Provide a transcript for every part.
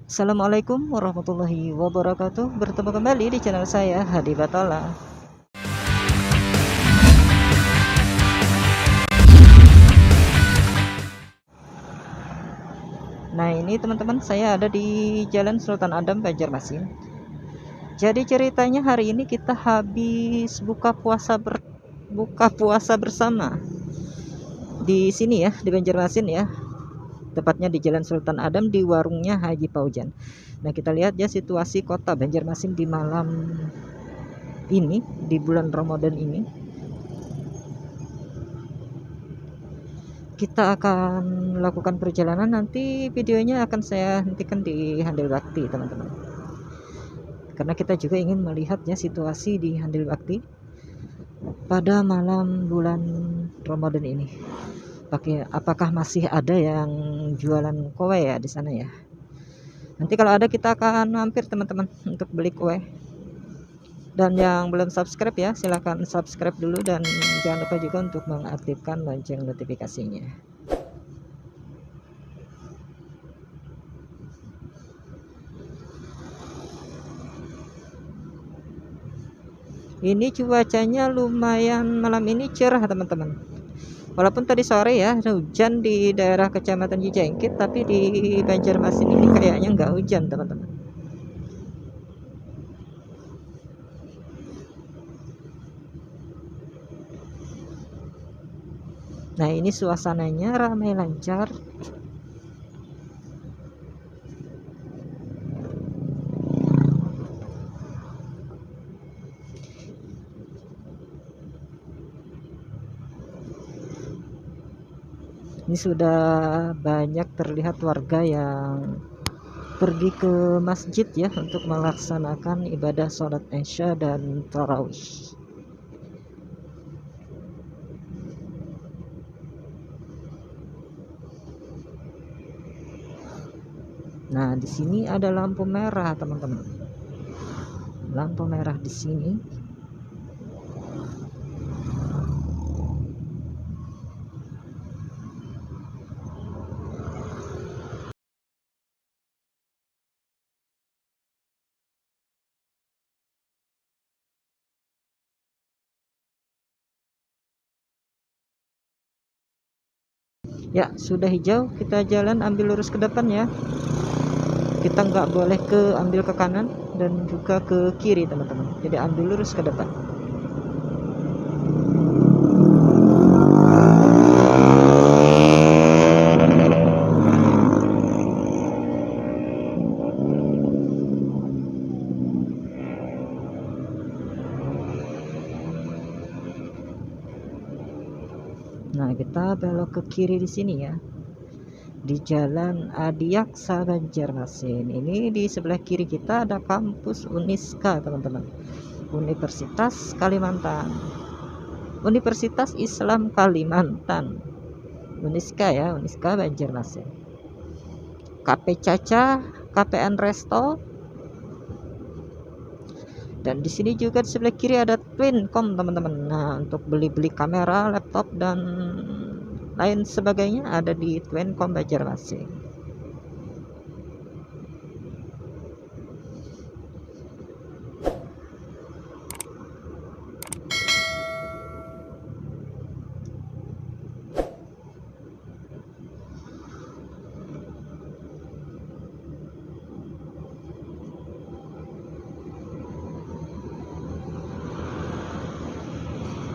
Assalamualaikum warahmatullahi wabarakatuh. Bertemu kembali di channel saya Hadi Batola. Nah ini teman-teman, saya ada di Jalan Sultan Adam, Banjarmasin. Jadi ceritanya hari ini kita habis buka puasa bersama di sini ya, di Banjarmasin ya. Tepatnya di Jalan Sultan Adam, di warungnya Haji Paujan. Nah kita lihat ya situasi kota Banjarmasin di malam ini, di bulan Ramadan ini. Kita akan melakukan perjalanan, nanti videonya akan saya hentikan di Handil Bakti teman-teman, karena kita juga ingin melihat ya situasi di Handil Bakti pada malam bulan Ramadan ini. Apakah masih ada yang jualan kue ya di sana ya. Nanti kalau ada kita akan mampir teman-teman untuk beli kue. Dan yang belum subscribe ya, silahkan subscribe dulu, dan jangan lupa juga untuk mengaktifkan lonceng notifikasinya. Ini cuacanya lumayan malam ini cerah teman-teman. Walaupun tadi sore ya hujan di daerah Kecamatan Cijengkit, tapi di Banjarmasin ini kayaknya nggak hujan teman-teman. Nah ini suasananya ramai lancar. Ini sudah banyak terlihat warga yang pergi ke masjid ya untuk melaksanakan ibadah sholat Isya dan tarawih. Nah, di sini ada lampu merah, teman-teman. Lampu merah di sini. Ya, sudah hijau, kita jalan ambil lurus ke depan ya. Kita nggak boleh ambil ke kanan dan juga ke kiri, teman-teman. Jadi ambil lurus ke depan. Nah, kita belok ke kiri di sini ya. Di Jalan Adiaksa Banjarmasin. Ini di sebelah kiri kita ada kampus Uniska, teman-teman. Universitas Kalimantan. Universitas Islam Kalimantan. Uniska ya, Uniska Banjarmasin. KP Caca, KPN Resto. Dan di sini juga di sebelah kiri ada Twincom, teman-teman. Nah, untuk beli-beli kamera, laptop dan lain sebagainya ada di Twincom Banjarmasin.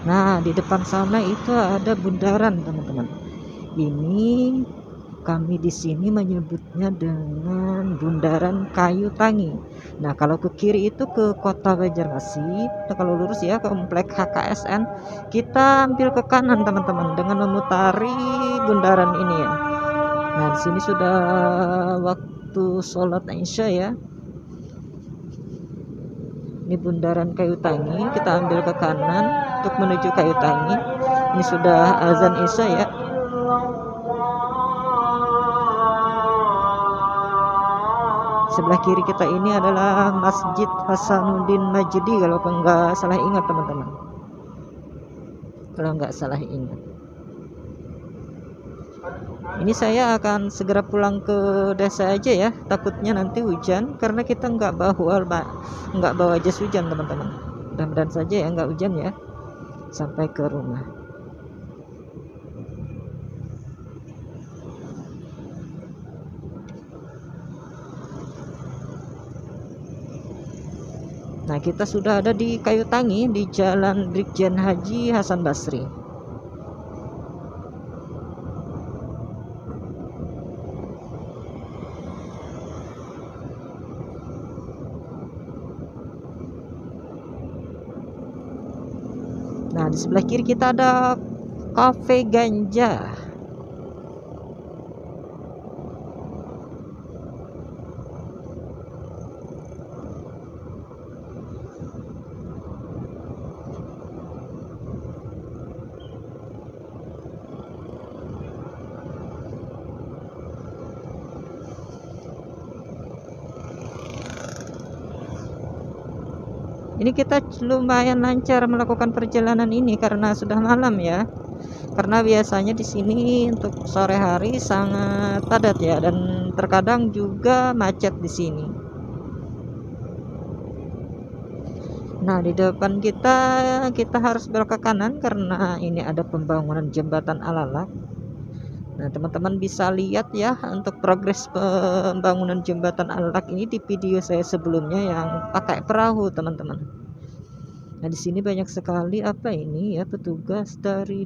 Nah, di depan sana itu ada bundaran, teman-teman. Ini kami di sini menyebutnya dengan Bundaran Kayu Tangi. Nah, kalau ke kiri itu ke Kota Banjarmasin. Nah, kalau lurus ya komplek HKSN. Kita ambil ke kanan, teman-teman, dengan memutari bundaran ini ya. Nah, di sini sudah waktu sholat Isya ya. Ini Bundaran Kayu Tangi, kita ambil ke kanan untuk menuju Kayu Tangi. Ini sudah azan Isya ya. Sebelah kiri kita ini adalah Masjid Hasanuddin Majdi, kalau nggak salah ingat teman-teman. Kalau nggak salah ingat. Ini saya akan segera pulang ke desa aja ya, takutnya nanti hujan karena kita nggak bawa jas hujan teman-teman. Mudah-mudahan saja ya nggak hujan ya sampai ke rumah. Nah, kita sudah ada di Kayu Tangi di Jalan Brigjen Haji Hasan Basri. Nah, di sebelah kiri kita ada Cafe Ganja. Ini kita lumayan lancar melakukan perjalanan ini karena sudah malam ya. Karena biasanya di sini untuk sore hari sangat padat ya, dan terkadang juga macet di sini. Nah, di depan kita harus belok ke kanan karena ini ada pembangunan jembatan Alalak. Nah, teman-teman bisa lihat ya untuk progres pembangunan jembatan Alalak ini di video saya sebelumnya yang pakai perahu, teman-teman. Nah, di sini banyak sekali petugas dari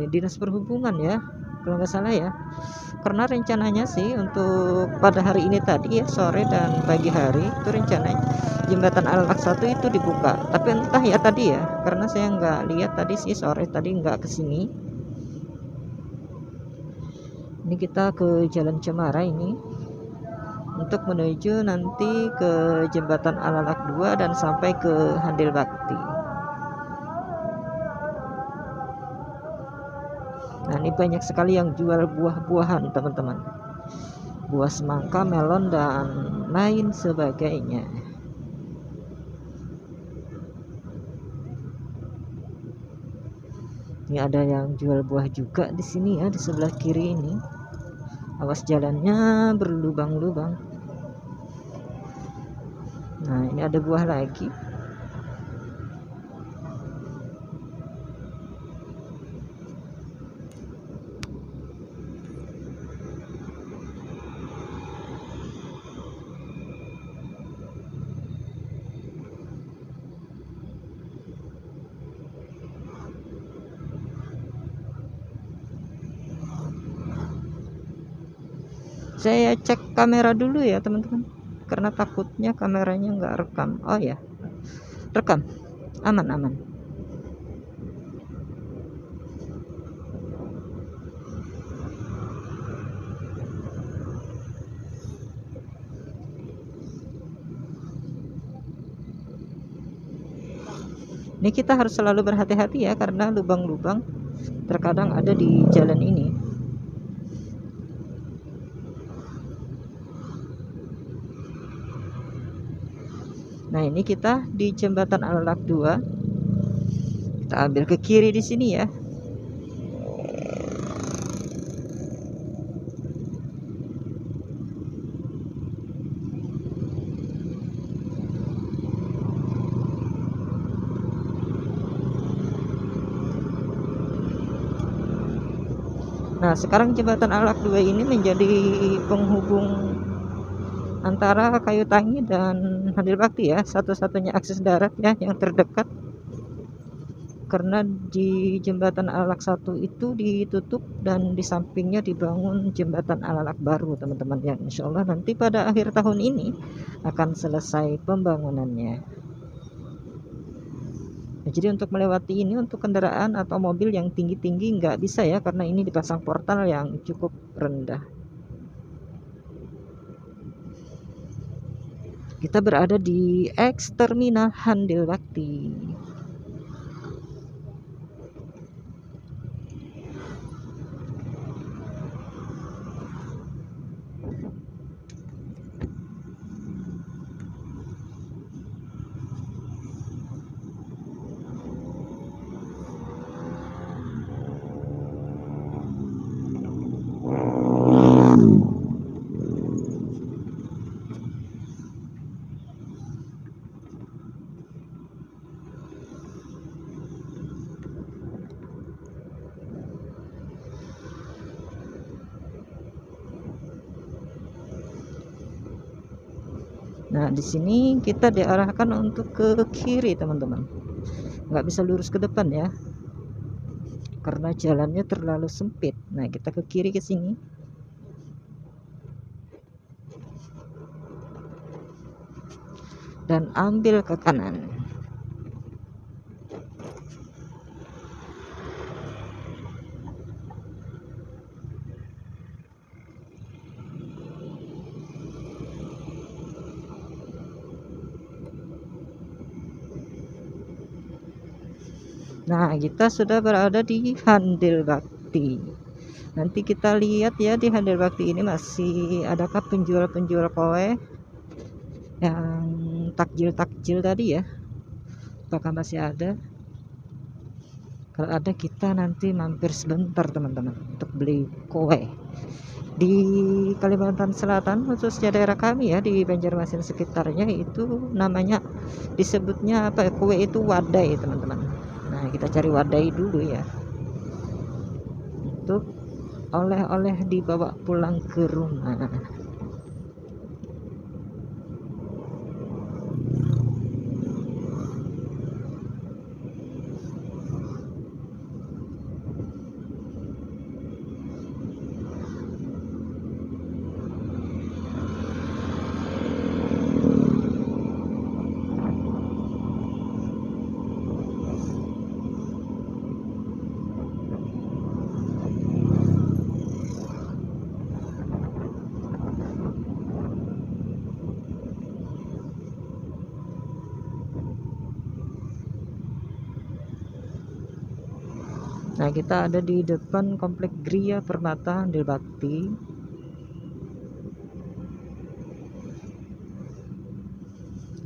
Dinas Perhubungan ya, kalau nggak salah ya. Karena rencananya sih untuk pada hari ini tadi ya, sore dan pagi hari itu rencananya jembatan Al-Aqsa itu dibuka. Tapi entah ya tadi ya, karena saya nggak lihat tadi sih, sore tadi nggak kesini. Ini kita ke Jalan Cemara ini untuk menuju nanti ke jembatan Al-Aqsa 2 dan sampai ke Handil Bakti. Nah, ini banyak sekali yang jual buah-buahan teman-teman, buah semangka, melon dan lain sebagainya. Ini ada yang jual buah juga di sini ya, di sebelah kiri ini. Awas jalannya berlubang-lubang. Nah, ini ada buah lagi. Saya cek kamera dulu ya teman-teman, karena takutnya kameranya nggak rekam. Oh ya, rekam, aman. Ini kita harus selalu berhati-hati ya, karena lubang-lubang terkadang ada di jalan ini. Nah, ini kita di jembatan Al-Aqsa 2. Kita ambil ke kiri di sini ya. Nah, sekarang jembatan Al-Aqsa 2 ini menjadi penghubung antara Kayu Tangi dan Handil Bakti ya, satu-satunya akses darat ya yang terdekat. Karena di jembatan Al-Aqsa 1 itu ditutup dan di sampingnya dibangun jembatan Al-Aqsa baru teman-teman, yang insya Allah nanti pada akhir tahun ini akan selesai pembangunannya. Nah, jadi untuk melewati ini untuk kendaraan atau mobil yang tinggi-tinggi nggak bisa ya, karena ini dipasang portal yang cukup rendah. Kita berada di X Terminal Handil Bakti. Nah, di sini kita diarahkan untuk ke kiri, teman-teman. Nggak bisa lurus ke depan ya, karena jalannya terlalu sempit. Nah, kita ke kiri ke sini. Dan ambil ke kanan. Nah, kita sudah berada di Handil Bakti. Nanti kita lihat ya, di Handil Bakti ini masih adakah penjual-penjual kowe yang takjil-takjil tadi ya. Apakah masih ada? Kalau ada, kita nanti mampir sebentar teman-teman untuk beli kowe. Di Kalimantan Selatan, khususnya daerah kami ya, di Banjarmasin sekitarnya, itu namanya, disebutnya apa, kue itu wadai teman-teman. Nah, kita cari wadai dulu ya, untuk oleh-oleh dibawa pulang ke rumah. Nah, kita ada di depan Komplek Gria Permata Handil Bakti.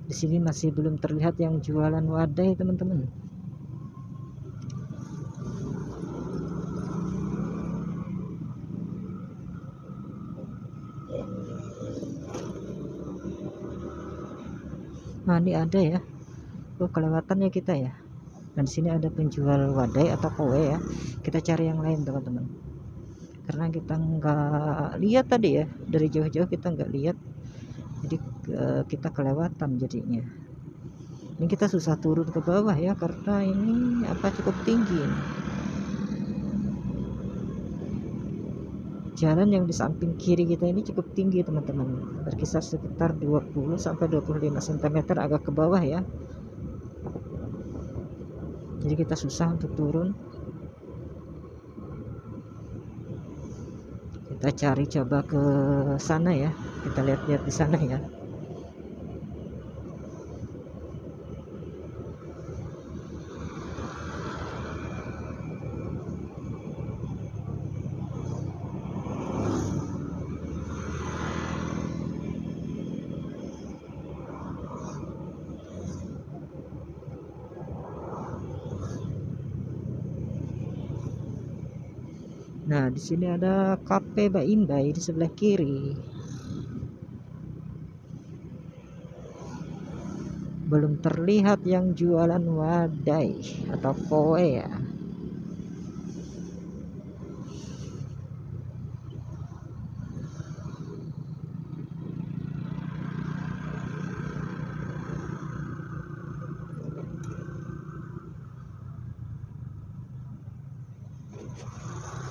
Di sini masih belum terlihat yang jualan wadai teman-teman. Nah, ini ada ya. Oh, kelewatan ya kita ya. Dan di sini ada penjual wadai atau kowe ya. Kita cari yang lain teman-teman. Karena kita nggak lihat tadi ya, dari jauh-jauh kita nggak lihat. Jadi kita kelewatan jadinya. Ini kita susah turun ke bawah ya, karena ini apa, cukup tinggi. Jalan yang di samping kiri kita ini cukup tinggi teman-teman, berkisar sekitar 20 sampai 25 cm agak ke bawah ya. Jadi kita susah untuk turun. Kita cari, coba ke sana ya, kita lihat-lihat di sana ya. Nah, di sini ada Kafe Mbak Imbai di sebelah kiri. Belum terlihat yang jualan wadai atau kowe ya.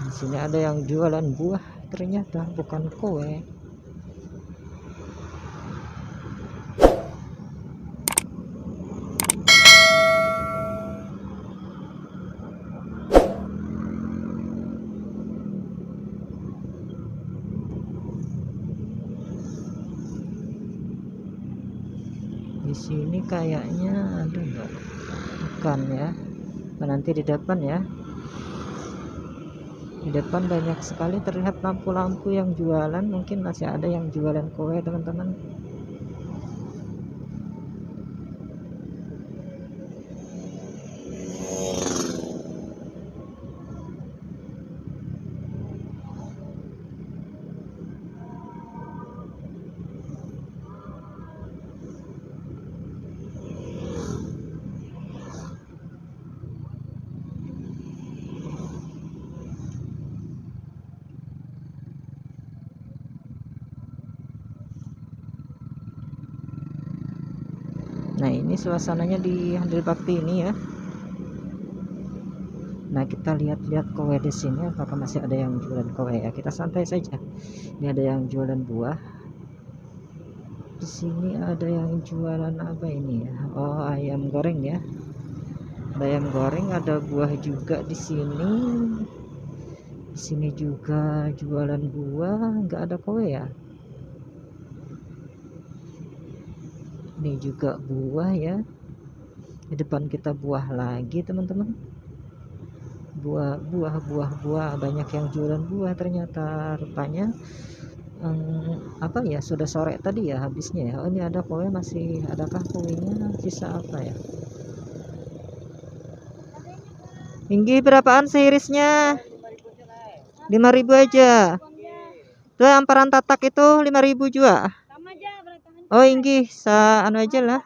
Di sini ada yang jualan buah, ternyata bukan kowe. Di sini kayaknya ada enggak? Bukan ya. Nah, nanti di depan ya. Di depan banyak sekali terlihat lampu-lampu yang jualan, mungkin masih ada yang jualan kowe teman-teman. Nah ini suasananya di Handil Bakti ini ya. Nah kita lihat-lihat kowe di sini, apakah masih ada yang jualan kowe ya. Kita santai saja. Ini ada yang jualan buah. Di sini ada yang jualan apa ini ya? Oh, ayam goreng ya. Ada ayam goreng, ada buah juga di sini. Di sini juga jualan buah, nggak ada kowe ya. Ini juga buah ya. Di depan kita buah lagi teman-teman. Buah banyak yang jualan buah ternyata, rupanya apa ya, sudah sore tadi ya habisnya ya. Oh ini ada kowe, masih adakah kowe-nya, sisa apa ya. Tinggi berapaan seirisnya? 5.000 aja. Tuh amparan tatak itu 5.000 juga. Oh inggi anu aja lah.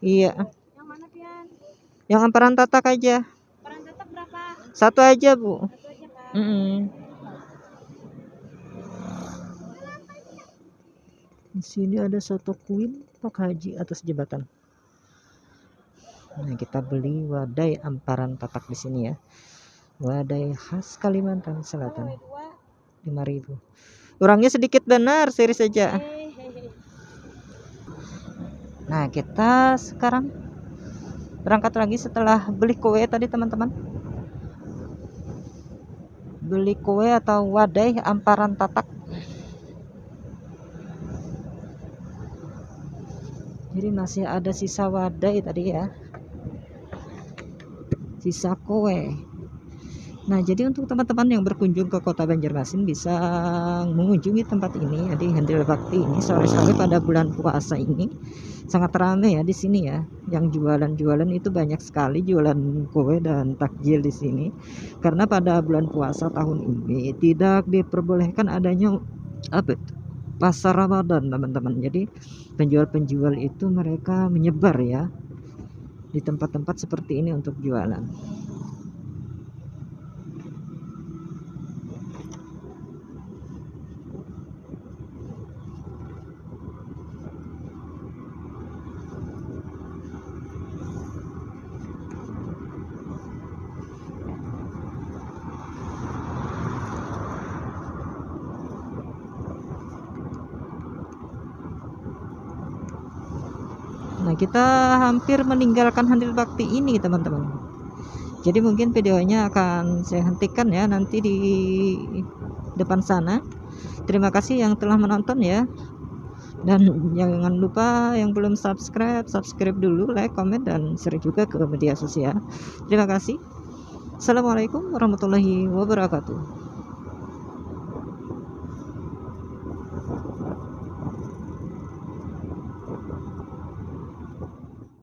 Iya. Yang amparan tatak aja. Satu aja Bu. Di sini ada soto Queen Pak Haji atas jembatan. Nah kita beli wadai amparan tatak di sini ya. Wadai khas Kalimantan Selatan. 5.000. Kurangnya sedikit benar, seri saja. Nah kita sekarang berangkat lagi setelah beli kue tadi teman-teman. Beli kue atau wadai amparan tatak. Jadi masih ada sisa wadai tadi ya. Sisa kue. Nah jadi untuk teman-teman yang berkunjung ke kota Banjarmasin bisa mengunjungi tempat ini ya, di Handil Bakti ini sore-sore pada bulan puasa ini sangat ramai ya di sini ya. Yang jualan-jualan itu banyak sekali, jualan kue dan takjil di sini. Karena pada bulan puasa tahun ini tidak diperbolehkan adanya pasar Ramadan teman-teman. Jadi penjual-penjual itu mereka menyebar ya di tempat-tempat seperti ini untuk jualan. Nah kita hampir meninggalkan Handil Bakti ini teman-teman. Jadi mungkin videonya akan saya hentikan ya nanti di depan sana. Terima kasih yang telah menonton ya. Dan jangan lupa yang belum subscribe dulu, like, comment, dan share juga ke media sosial. Terima kasih. Assalamualaikum warahmatullahi wabarakatuh.